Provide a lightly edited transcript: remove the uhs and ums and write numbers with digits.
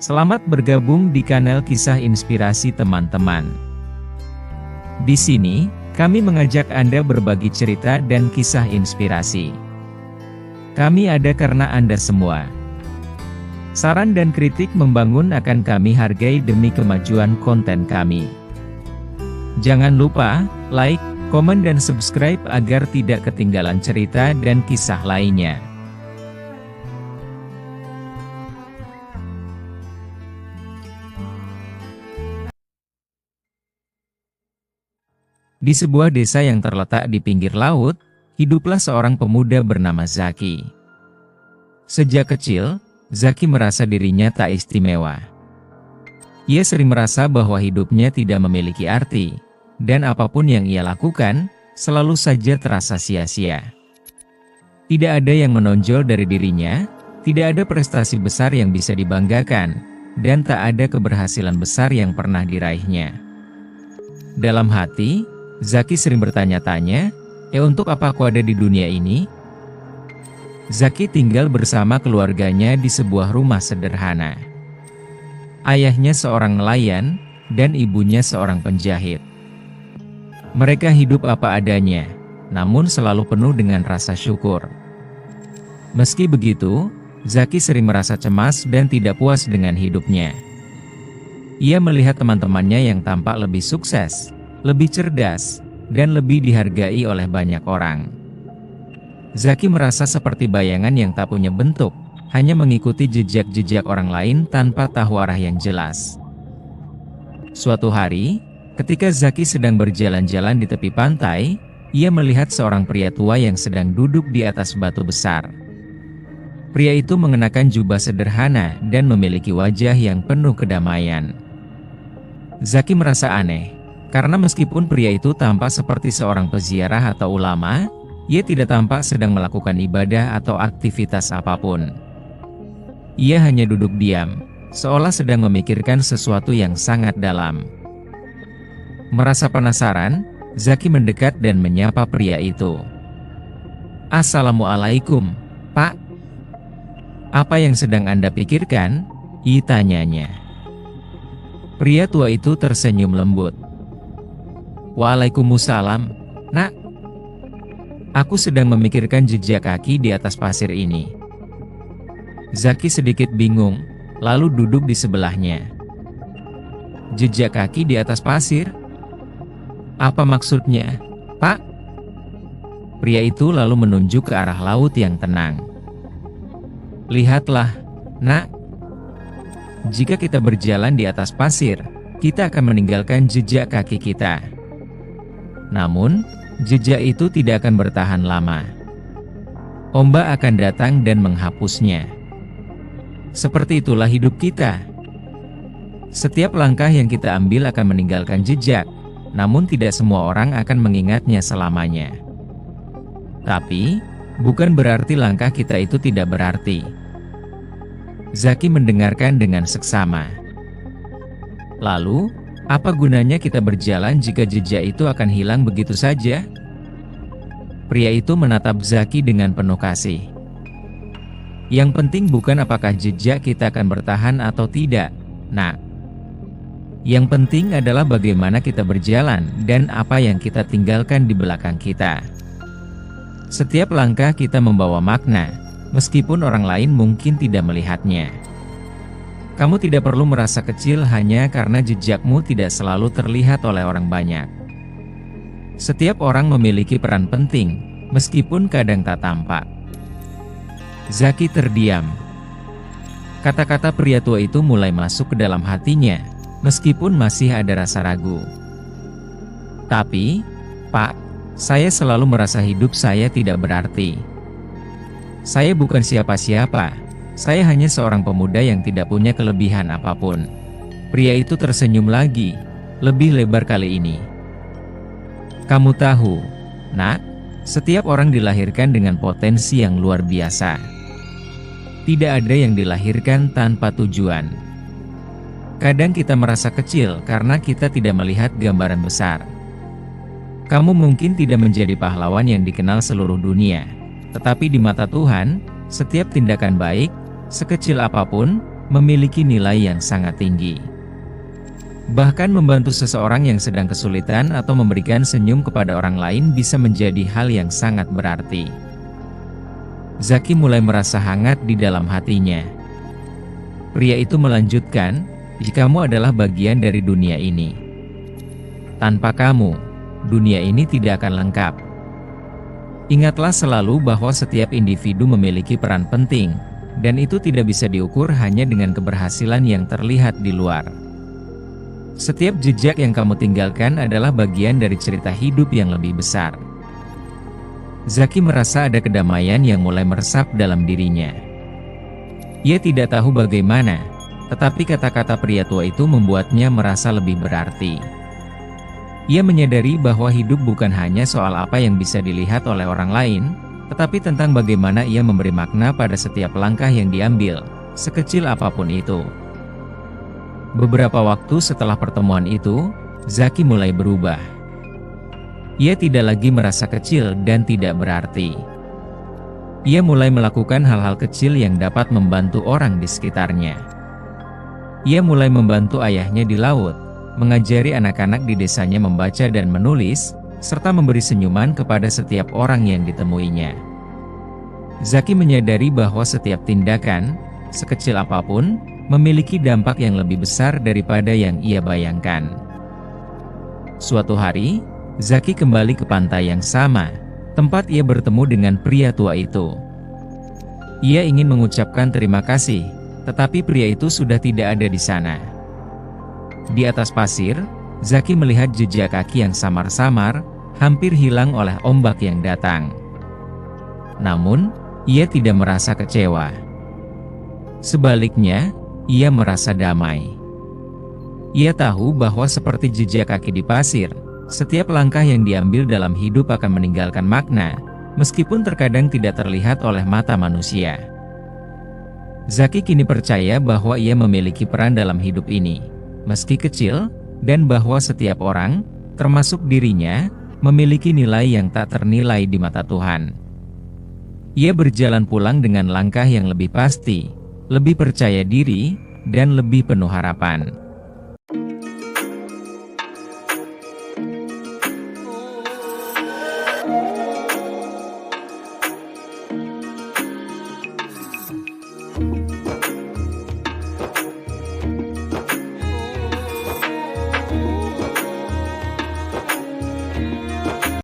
Selamat bergabung di kanal Kisah Inspirasi teman-teman. Di sini, kami mengajak Anda berbagi cerita dan kisah inspirasi. Kami ada karena Anda semua. Saran dan kritik membangun akan kami hargai demi kemajuan konten kami. Jangan lupa, like, komen dan subscribe agar tidak ketinggalan cerita dan kisah lainnya. Di sebuah desa yang terletak di pinggir laut, hiduplah seorang pemuda bernama Zaki. Sejak kecil, Zaki merasa dirinya tak istimewa. Ia sering merasa bahwa hidupnya tidak memiliki arti, dan apapun yang ia lakukan, selalu saja terasa sia-sia. Tidak ada yang menonjol dari dirinya, tidak ada prestasi besar yang bisa dibanggakan, dan tak ada keberhasilan besar yang pernah diraihnya. Dalam hati, Zaki sering bertanya-tanya, untuk apa aku ada di dunia ini? Zaki tinggal bersama keluarganya di sebuah rumah sederhana. Ayahnya seorang nelayan, dan ibunya seorang penjahit. Mereka hidup apa adanya, namun selalu penuh dengan rasa syukur. Meski begitu, Zaki sering merasa cemas dan tidak puas dengan hidupnya. Ia melihat teman-temannya yang tampak lebih sukses, lebih cerdas, dan lebih dihargai oleh banyak orang. Zaki merasa seperti bayangan yang tak punya bentuk, hanya mengikuti jejak-jejak orang lain tanpa tahu arah yang jelas. Suatu hari, ketika Zaki sedang berjalan-jalan di tepi pantai, ia melihat seorang pria tua yang sedang duduk di atas batu besar. Pria itu mengenakan jubah sederhana dan memiliki wajah yang penuh kedamaian. Zaki merasa aneh, karena meskipun pria itu tampak seperti seorang peziarah atau ulama, ia tidak tampak sedang melakukan ibadah atau aktivitas apapun. Ia hanya duduk diam, seolah sedang memikirkan sesuatu yang sangat dalam. Merasa penasaran, Zaki mendekat dan menyapa pria itu. "Assalamualaikum, Pak. Apa yang sedang Anda pikirkan?" tanyanya. Pria tua itu tersenyum lembut. "Waalaikumsalam, Nak. Aku sedang memikirkan jejak kaki di atas pasir ini." Zaki sedikit bingung, lalu duduk di sebelahnya. "Jejak kaki di atas pasir? Apa maksudnya, Pak?" Pria itu lalu menunjuk ke arah laut yang tenang. "Lihatlah, Nak. Jika kita berjalan di atas pasir, kita akan meninggalkan jejak kaki kita. Namun, jejak itu tidak akan bertahan lama. Ombak akan datang dan menghapusnya. Seperti itulah hidup kita. Setiap langkah yang kita ambil akan meninggalkan jejak, namun tidak semua orang akan mengingatnya selamanya. Tapi, bukan berarti langkah kita itu tidak berarti." Zaki mendengarkan dengan seksama. "Lalu, apa gunanya kita berjalan jika jejak itu akan hilang begitu saja?" Pria itu menatap Zaki dengan penuh kasih. "Yang penting bukan apakah jejak kita akan bertahan atau tidak, Nak. Yang penting adalah bagaimana kita berjalan dan apa yang kita tinggalkan di belakang kita. Setiap langkah kita membawa makna, meskipun orang lain mungkin tidak melihatnya. Kamu tidak perlu merasa kecil hanya karena jejakmu tidak selalu terlihat oleh orang banyak. Setiap orang memiliki peran penting, meskipun kadang tak tampak." Zaki terdiam. Kata-kata pria tua itu mulai masuk ke dalam hatinya, meskipun masih ada rasa ragu. "Tapi, Pak, saya selalu merasa hidup saya tidak berarti. Saya bukan siapa-siapa. Saya hanya seorang pemuda yang tidak punya kelebihan apapun." Pria itu tersenyum lagi, lebih lebar kali ini. "Kamu tahu, Nak, setiap orang dilahirkan dengan potensi yang luar biasa. Tidak ada yang dilahirkan tanpa tujuan. Kadang kita merasa kecil karena kita tidak melihat gambaran besar. Kamu mungkin tidak menjadi pahlawan yang dikenal seluruh dunia, tetapi di mata Tuhan, setiap tindakan baik, sekecil apapun, memiliki nilai yang sangat tinggi. Bahkan membantu seseorang yang sedang kesulitan atau memberikan senyum kepada orang lain bisa menjadi hal yang sangat berarti. Zaki mulai merasa hangat di dalam hatinya. Pria itu melanjutkan, "Kamu adalah bagian dari dunia ini. Tanpa kamu, dunia ini tidak akan lengkap. Ingatlah selalu bahwa setiap individu memiliki peran penting, dan itu tidak bisa diukur hanya dengan keberhasilan yang terlihat di luar. Setiap jejak yang kamu tinggalkan adalah bagian dari cerita hidup yang lebih besar." Zaki merasa ada kedamaian yang mulai meresap dalam dirinya. Ia tidak tahu bagaimana, tetapi kata-kata pria tua itu membuatnya merasa lebih berarti. Ia menyadari bahwa hidup bukan hanya soal apa yang bisa dilihat oleh orang lain, tetapi tentang bagaimana ia memberi makna pada setiap langkah yang diambil, sekecil apapun itu. Beberapa waktu setelah pertemuan itu, Zaki mulai berubah. Ia tidak lagi merasa kecil dan tidak berarti. Ia mulai melakukan hal-hal kecil yang dapat membantu orang di sekitarnya. Ia mulai membantu ayahnya di laut, mengajari anak-anak di desanya membaca dan menulis, serta memberi senyuman kepada setiap orang yang ditemuinya. Zaki menyadari bahwa setiap tindakan, sekecil apapun, memiliki dampak yang lebih besar daripada yang ia bayangkan. Suatu hari, Zaki kembali ke pantai yang sama, tempat ia bertemu dengan pria tua itu. Ia ingin mengucapkan terima kasih, tetapi pria itu sudah tidak ada di sana. Di atas pasir, Zaki melihat jejak kaki yang samar-samar, hampir hilang oleh ombak yang datang. Namun, ia tidak merasa kecewa. Sebaliknya, ia merasa damai. Ia tahu bahwa seperti jejak kaki di pasir, setiap langkah yang diambil dalam hidup akan meninggalkan makna, meskipun terkadang tidak terlihat oleh mata manusia. Zaki kini percaya bahwa ia memiliki peran dalam hidup ini, meski kecil, dan bahwa setiap orang, termasuk dirinya, memiliki nilai yang tak ternilai di mata Tuhan. Ia berjalan pulang dengan langkah yang lebih pasti, lebih percaya diri, dan lebih penuh harapan.